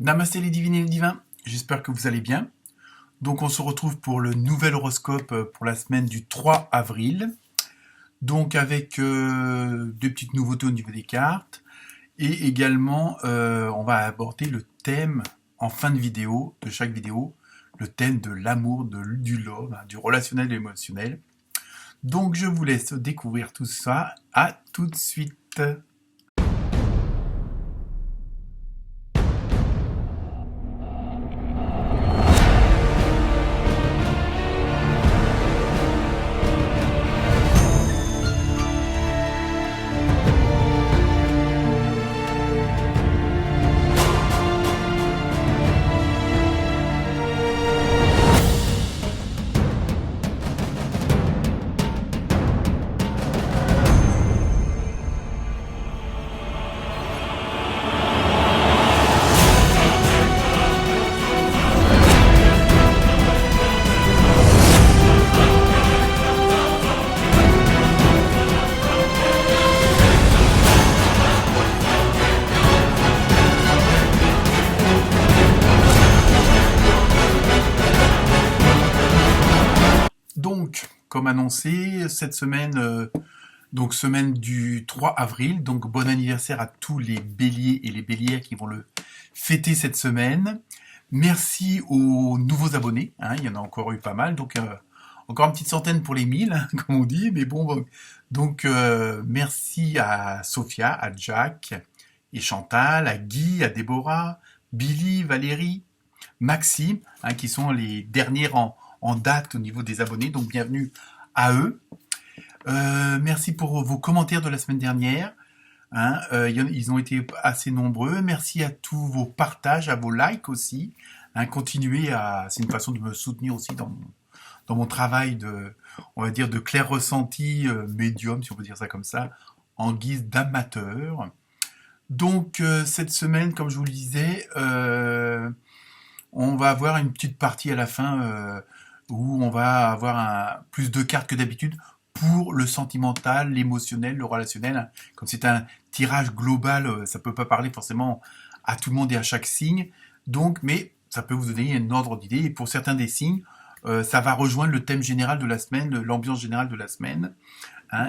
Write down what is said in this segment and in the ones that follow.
Namasté les divines et les divins, j'espère que vous allez bien. Donc on se retrouve pour le nouvel horoscope pour la semaine du 3 avril. Donc avec deux petites nouveautés au niveau des cartes. Et également, on va aborder le thème en fin de vidéo, de chaque vidéo, le thème de l'amour, du love, du relationnel et émotionnel. Donc je vous laisse découvrir tout ça. À tout de suite. Donc, comme annoncé, cette semaine, donc semaine du 3 avril, donc bon anniversaire à tous les béliers et les bélières qui vont le fêter cette semaine. Merci aux nouveaux abonnés, il y en a encore eu pas mal, donc encore une petite centaine pour les 1000, comme on dit, mais bon, donc merci à Sophia, à Jack et Chantal, à Guy, à Déborah, Billy, Valérie, Maxime, qui sont les derniers en date au niveau des abonnés, donc bienvenue à eux. Merci pour vos commentaires de la semaine dernière. Ils ont été assez nombreux. Merci à tous vos partages, à vos likes aussi. Continuez à... C'est une façon de me soutenir aussi dans mon travail on va dire, de clair ressenti médium, si on peut dire ça comme ça, en guise d'amateur. Donc, cette semaine, comme je vous le disais, on va avoir une petite partie à la fin où on va avoir plus de cartes que d'habitude pour le sentimental, l'émotionnel, le relationnel. Comme c'est un tirage global, ça peut pas parler forcément à tout le monde et à chaque signe. Donc, mais ça peut vous donner un ordre d'idée. Et pour certains des signes, ça va rejoindre le thème général de la semaine, l'ambiance générale de la semaine.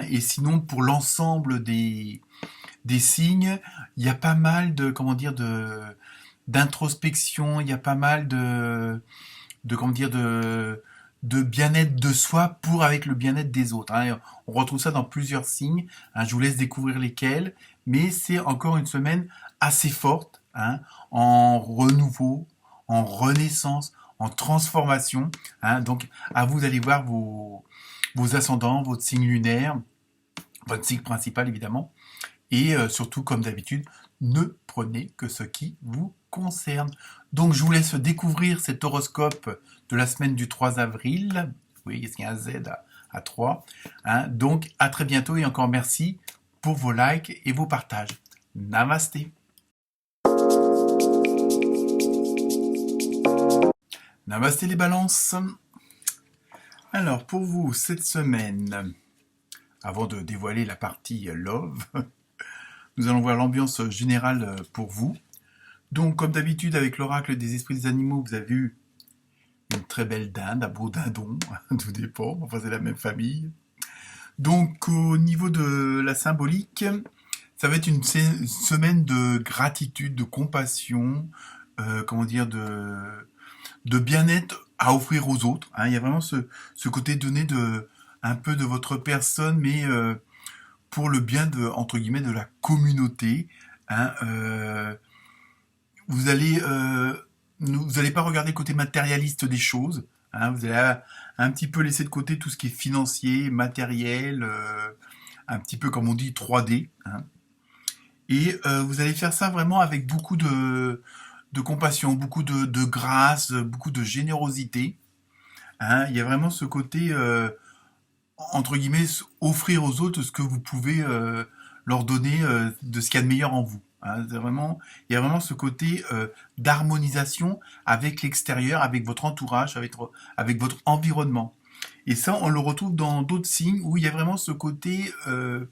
Et sinon, pour l'ensemble des signes, il y a pas mal d'introspection, il y a pas mal de bien-être de soi avec le bien-être des autres. On retrouve ça dans plusieurs signes. Je vous laisse découvrir lesquels, mais c'est encore une semaine assez forte, en renouveau, en renaissance, en transformation. Donc, à vous d'aller voir vos ascendants, votre signe lunaire, votre signe principal évidemment, et surtout, comme d'habitude, ne prenez que ce qui vous concerne. Donc, je vous laisse découvrir cet horoscope de la semaine du 3 avril. Oui, il y a un Z à 3. Donc, à très bientôt et encore merci pour vos likes et vos partages. Namasté. Namasté les balances. Alors, pour vous, cette semaine, avant de dévoiler la partie love, nous allons voir l'ambiance générale pour vous. Donc, comme d'habitude, avec l'oracle des esprits des animaux, vous avez eu une très belle dinde, un beau dindon, tout dépend, enfin c'est la même famille. Donc, au niveau de la symbolique, ça va être une semaine de gratitude, de compassion, de bien-être à offrir aux autres. Il y a vraiment ce côté donné un peu de votre personne, mais pour le bien entre guillemets de la communauté. Vous allez pas regarder le côté matérialiste des choses. Vous allez un petit peu laisser de côté tout ce qui est financier, matériel, un petit peu comme on dit 3D. Et vous allez faire ça vraiment avec beaucoup de compassion, beaucoup de grâce, beaucoup de générosité. Il y a vraiment ce côté entre guillemets, offrir aux autres ce que vous pouvez leur donner de ce qu'il y a de meilleur en vous. Il y a vraiment ce côté d'harmonisation avec l'extérieur, avec votre entourage, avec votre environnement. Et ça, on le retrouve dans d'autres signes où il y a vraiment ce côté, ce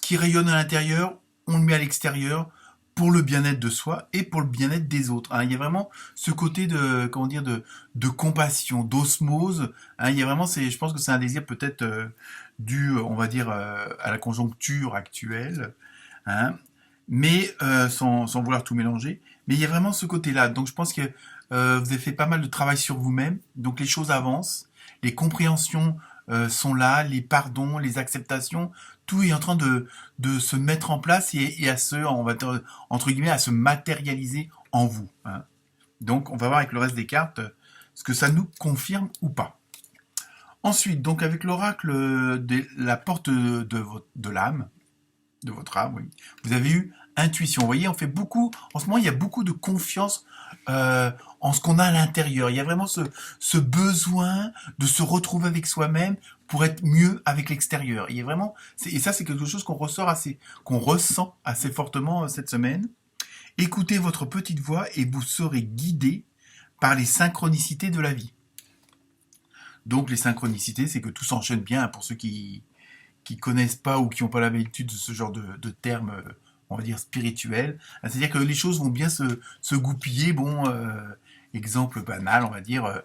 qui rayonne à l'intérieur, on le met à l'extérieur pour le bien-être de soi et pour le bien-être des autres. Hein. Il y a vraiment ce côté de, comment dire, de compassion, d'osmose. Hein. Il y a vraiment, je pense que c'est un désir peut-être dû, on va dire, à la conjoncture actuelle, hein. Mais sans vouloir tout mélanger. Mais il y a vraiment ce côté-là. Donc je pense que vous avez fait pas mal de travail sur vous-même. Donc les choses avancent, les compréhensions sont là, les pardons, les acceptations, tout est en train de se mettre en place et à se, on va dire, entre guillemets, à se matérialiser en vous. Hein. Donc, on va voir avec le reste des cartes ce que ça nous confirme ou pas. Ensuite, donc avec l'oracle de la porte de l'âme, de votre âme, oui, vous avez eu intuition. Vous voyez, on fait beaucoup, en ce moment, il y a beaucoup de confiance en ce qu'on a à l'intérieur. Il y a vraiment ce besoin de se retrouver avec soi-même pour être mieux avec l'extérieur. Il y a vraiment, et ça, c'est quelque chose qu'on ressent assez fortement cette semaine. Écoutez votre petite voix et vous serez guidé par les synchronicités de la vie. Donc, les synchronicités, c'est que tout s'enchaîne bien pour ceux qui connaissent pas ou qui n'ont pas l'habitude de ce genre de termes, on va dire spirituels. C'est-à-dire que les choses vont bien se goupiller. Bon, exemple banal, on va dire,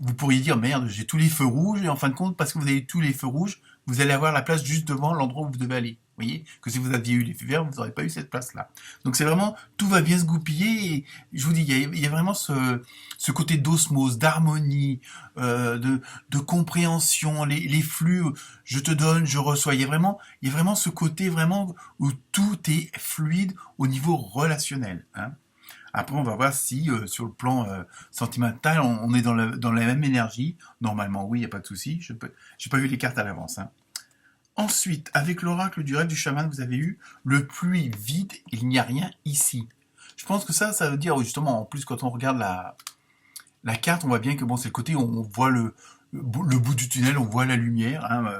vous pourriez dire merde, j'ai tous les feux rouges et en fin de compte, parce que vous avez tous les feux rouges, vous allez avoir la place juste devant l'endroit où vous devez aller. Vous voyez que si vous aviez eu les feux verts, vous n'aurez pas eu cette place-là. Donc c'est vraiment, tout va bien se goupiller et je vous dis, il y a vraiment ce côté d'osmose, d'harmonie, de compréhension, les flux, je te donne, je reçois. Il y a vraiment ce côté vraiment où tout est fluide au niveau relationnel. Hein. Après, on va voir si sur le plan sentimental, on est dans la même énergie. Normalement, oui, il n'y a pas de souci. Je n'ai pas vu les cartes à l'avance. Hein. Ensuite, avec l'oracle du rêve du chaman, vous avez eu le pluie vide, il n'y a rien ici. Je pense que ça veut dire justement, en plus, quand on regarde la carte, on voit bien que bon, c'est le côté où on voit le bout du tunnel, on voit la lumière, hein,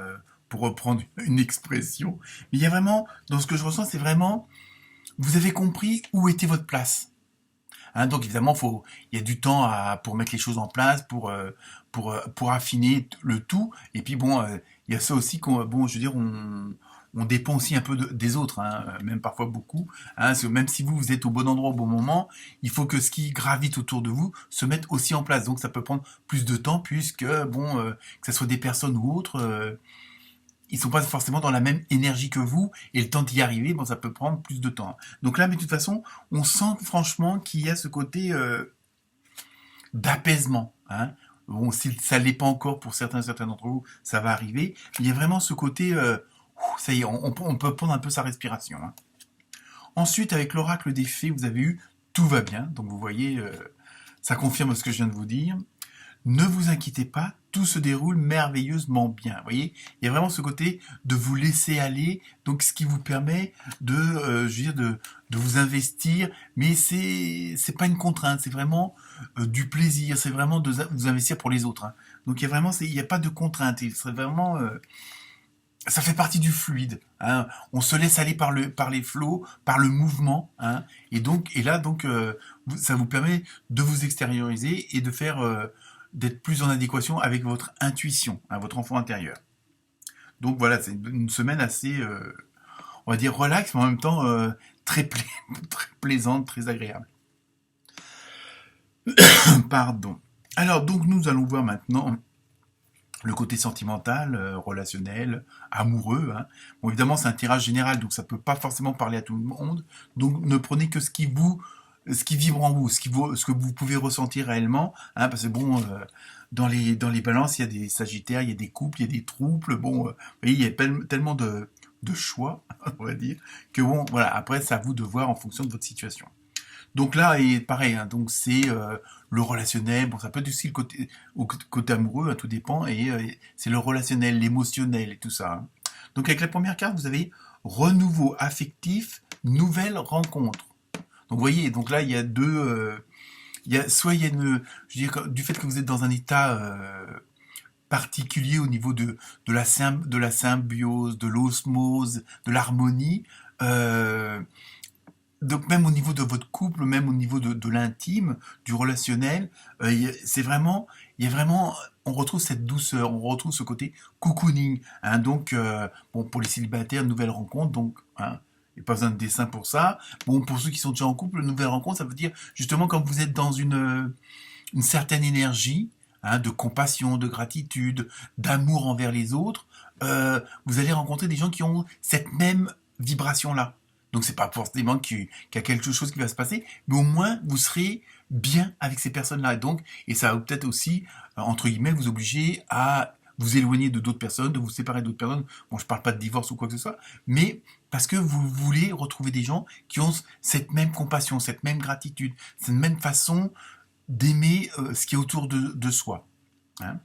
pour reprendre une expression. Mais il y a vraiment, dans ce que je ressens, c'est vraiment, vous avez compris où était votre place. Hein, donc évidemment, il y a du temps pour mettre les choses en place, pour affiner le tout. Et puis bon, il y a ça aussi bon, je veux dire, on dépend aussi un peu des autres, hein, même parfois beaucoup. Hein, même si vous êtes au bon endroit au bon moment, il faut que ce qui gravite autour de vous se mette aussi en place. Donc ça peut prendre plus de temps puisque bon, que ce soit des personnes ou autres. Ils sont pas forcément dans la même énergie que vous, et le temps d'y arriver, bon, ça peut prendre plus de temps. Donc là, mais de toute façon, on sent franchement qu'il y a ce côté d'apaisement. Hein. Bon, si ça l'est pas encore pour certains d'entre vous, ça va arriver. Mais il y a vraiment ce côté, ça y est, on peut prendre un peu sa respiration. Hein. Ensuite, avec l'oracle des fées, vous avez eu tout va bien. Donc vous voyez, ça confirme ce que je viens de vous dire. Ne vous inquiétez pas, tout se déroule merveilleusement bien. Vous voyez, il y a vraiment ce côté de vous laisser aller, donc ce qui vous permet je veux dire, de vous investir, mais c'est pas une contrainte, c'est vraiment du plaisir, c'est vraiment de vous investir pour les autres. Hein. Donc il y a pas de contrainte, c'est vraiment ça fait partie du fluide. Hein. On se laisse aller par les flots, par le mouvement, hein. Et là ça vous permet de vous extérioriser et de faire d'être plus en adéquation avec votre intuition, hein, votre enfant intérieur. Donc voilà, c'est une semaine assez, on va dire relax, mais en même temps très plaisante, très agréable. Pardon. Alors donc nous allons voir maintenant le côté sentimental, relationnel, amoureux. Hein. Bon, évidemment, c'est un tirage général, donc ça ne peut pas forcément parler à tout le monde. Donc ne prenez que ce qui vibre en vous, ce que vous pouvez ressentir réellement. Hein, parce que bon, dans les balances, il y a des sagittaires, il y a des couples, il y a des troubles. Bon, vous voyez, il y a tellement de choix, on va dire, que bon, voilà, après, c'est à vous de voir en fonction de votre situation. Donc là, et pareil, hein, donc c'est le relationnel, bon, ça peut être aussi côté amoureux, hein, tout dépend, et c'est le relationnel, l'émotionnel et tout ça. Hein. Donc avec la première carte, vous avez renouveau affectif, nouvelle rencontre. Donc vous voyez, donc là il y a soit il y a je veux dire, du fait que vous êtes dans un état particulier au niveau de la symbiose, de l'osmose, de l'harmonie. Donc même au niveau de votre couple, même au niveau de l'intime, du relationnel, il y a vraiment, on retrouve cette douceur, on retrouve ce côté cocooning. Hein, donc, bon, pour les célibataires, nouvelle rencontre, donc, hein, Il n'y a pas besoin de dessin pour ça. Bon, pour ceux qui sont déjà en couple, nouvelle rencontre, ça veut dire justement quand vous êtes dans une certaine énergie, hein, de compassion, de gratitude, d'amour envers les autres, vous allez rencontrer des gens qui ont cette même vibration-là. Donc c'est pas forcément qu'il y a quelque chose qui va se passer, mais au moins vous serez bien avec ces personnes-là. Et ça va peut-être aussi, entre guillemets, vous obliger à vous éloigner de d'autres personnes, de vous séparer d'autres personnes. Bon, je parle pas de divorce ou quoi que ce soit, mais parce que vous voulez retrouver des gens qui ont cette même compassion, cette même gratitude, cette même façon d'aimer ce qui est autour de soi. Hein.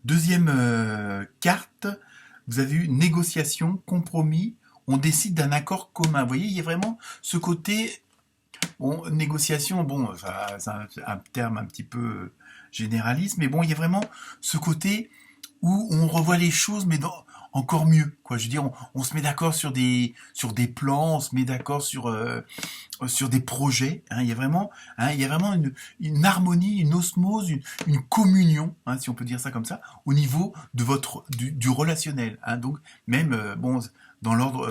Deuxième carte, vous avez eu négociation, compromis, on décide d'un accord commun. Vous voyez, il y a vraiment ce côté, bon, négociation, bon, c'est un terme un petit peu généraliste, mais bon, il y a vraiment ce côté où on revoit les choses, mais encore mieux, quoi. Je veux dire, on se met d'accord sur des plans, on se met d'accord sur des projets. Hein. Il y a vraiment une harmonie, une osmose, une communion, hein, si on peut dire ça comme ça, au niveau de du relationnel. Hein. Donc, même, bon, dans l'ordre,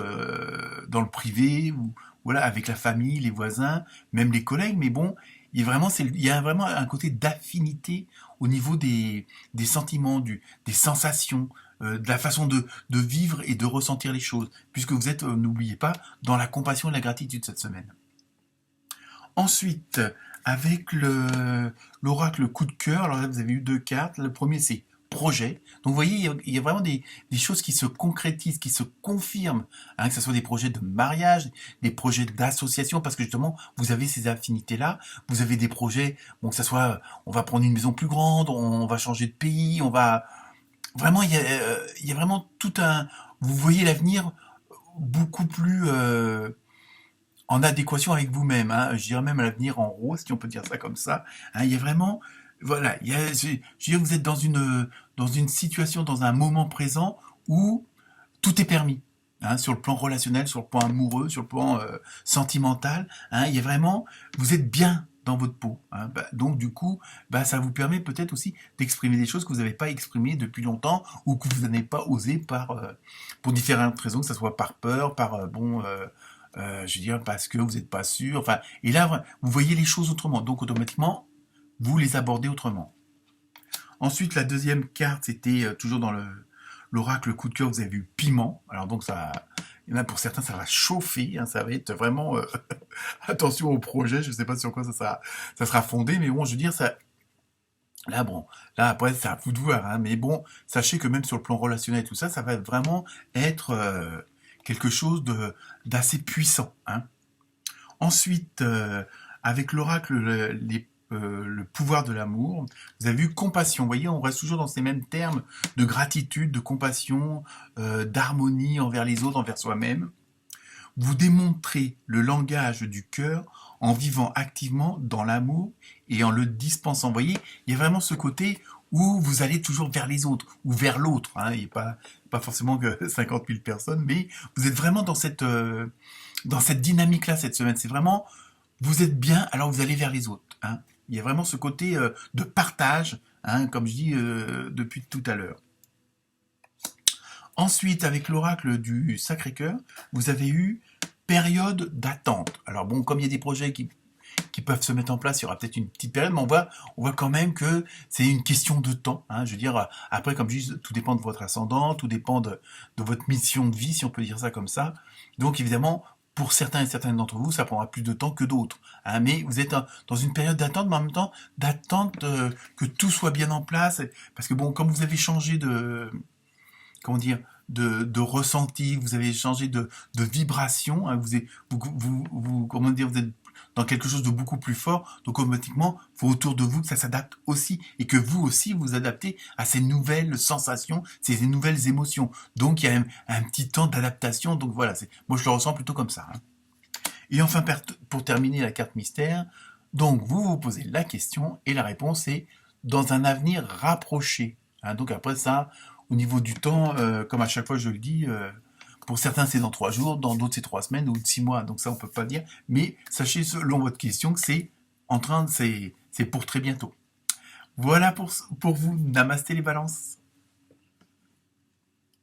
dans le privé, ou voilà, avec la famille, les voisins, même les collègues, mais bon, il y a vraiment un côté d'affinité au niveau des sentiments, des sensations, de la façon de vivre et de ressentir les choses, puisque vous êtes, n'oubliez pas, dans la compassion et la gratitude cette semaine. Ensuite, avec l'oracle coup de cœur, alors là vous avez eu deux cartes. Le premier c'est projet. Donc vous voyez, il y a vraiment des choses qui se concrétisent, qui se confirment, hein, que ce soit des projets de mariage, des projets d'association, parce que justement vous avez ces affinités-là. Vous avez des projets, bon, que ce soit, on va prendre une maison plus grande, on va changer de pays, on va vraiment, il y a vraiment tout un. Vous voyez l'avenir beaucoup plus en adéquation avec vous-même, hein. Je dirais même à l'avenir en rose, si on peut dire ça comme ça. Hein, il y a vraiment, voilà, je veux dire, vous êtes dans une situation, dans un moment présent où tout est permis. Hein, sur le plan relationnel, sur le plan amoureux, sur le plan sentimental, hein, il y a vraiment, vous êtes bien dans votre peau. Hein. Donc du coup, ça vous permet peut-être aussi d'exprimer des choses que vous n'avez pas exprimées depuis longtemps ou que vous n'avez pas osé pour différentes raisons, que ce soit par peur, je veux dire parce que vous n'êtes pas sûr. Enfin, et là, vous voyez les choses autrement. Donc automatiquement, vous les abordez autrement. Ensuite, la deuxième carte, c'était toujours dans l'oracle coup de cœur, vous avez vu piment. Alors donc ça, il y en a pour certains, ça va chauffer, hein, ça va être vraiment attention au projet. Je ne sais pas sur quoi ça sera fondé, mais bon, je veux dire ça. Là, bon, là après, c'est à vous de voir, hein, mais bon, sachez que même sur le plan relationnel, tout ça, ça va vraiment être quelque chose d'assez puissant. Hein. Ensuite, avec l'oracle, le pouvoir de l'amour, vous avez vu compassion. Vous voyez, on reste toujours dans ces mêmes termes de gratitude, de compassion, d'harmonie envers les autres, envers soi-même. Vous démontrez le langage du cœur en vivant activement dans l'amour et en le dispensant. Vous voyez, il y a vraiment ce côté où vous allez toujours vers les autres ou vers l'autre. Hein. Il n'y a pas forcément que 50 000 personnes, mais vous êtes vraiment dans cette dynamique-là cette semaine. C'est vraiment, vous êtes bien, alors vous allez vers les autres. Hein. Il y a vraiment ce côté de partage, hein, comme je dis depuis tout à l'heure. Ensuite, avec l'oracle du Sacré-Cœur, vous avez eu période d'attente. Alors bon, comme il y a des projets qui peuvent se mettre en place, il y aura peut-être une petite période, mais on voit quand même que c'est une question de temps. Hein. Je veux dire, après, comme je dis, tout dépend de votre ascendant, tout dépend de votre mission de vie, si on peut dire ça comme ça. Donc évidemment, pour certains et certaines d'entre vous, ça prendra plus de temps que d'autres. Hein. Mais vous êtes dans une période d'attente, mais en même temps, d'attente que tout soit bien en place. Parce que bon, comme vous avez changé comment dire, de ressenti, vous avez changé de vibration, hein, comment dire, vous êtes dans quelque chose de beaucoup plus fort, donc automatiquement, il faut autour de vous que ça s'adapte aussi, et que vous aussi vous adaptez à ces nouvelles sensations, ces nouvelles émotions. Donc il y a un petit temps d'adaptation, donc voilà, moi je le ressens plutôt comme ça. Hein. Et enfin, pour terminer la carte mystère, donc vous vous posez la question, et la réponse est dans un avenir rapproché. Hein, donc après ça, au niveau du temps, comme à chaque fois je le dis, pour certains c'est dans 3 jours, dans d'autres c'est 3 semaines ou 6 mois, donc ça on peut pas dire. Mais sachez selon votre question que c'est pour très bientôt. Voilà pour vous, namasté les balances.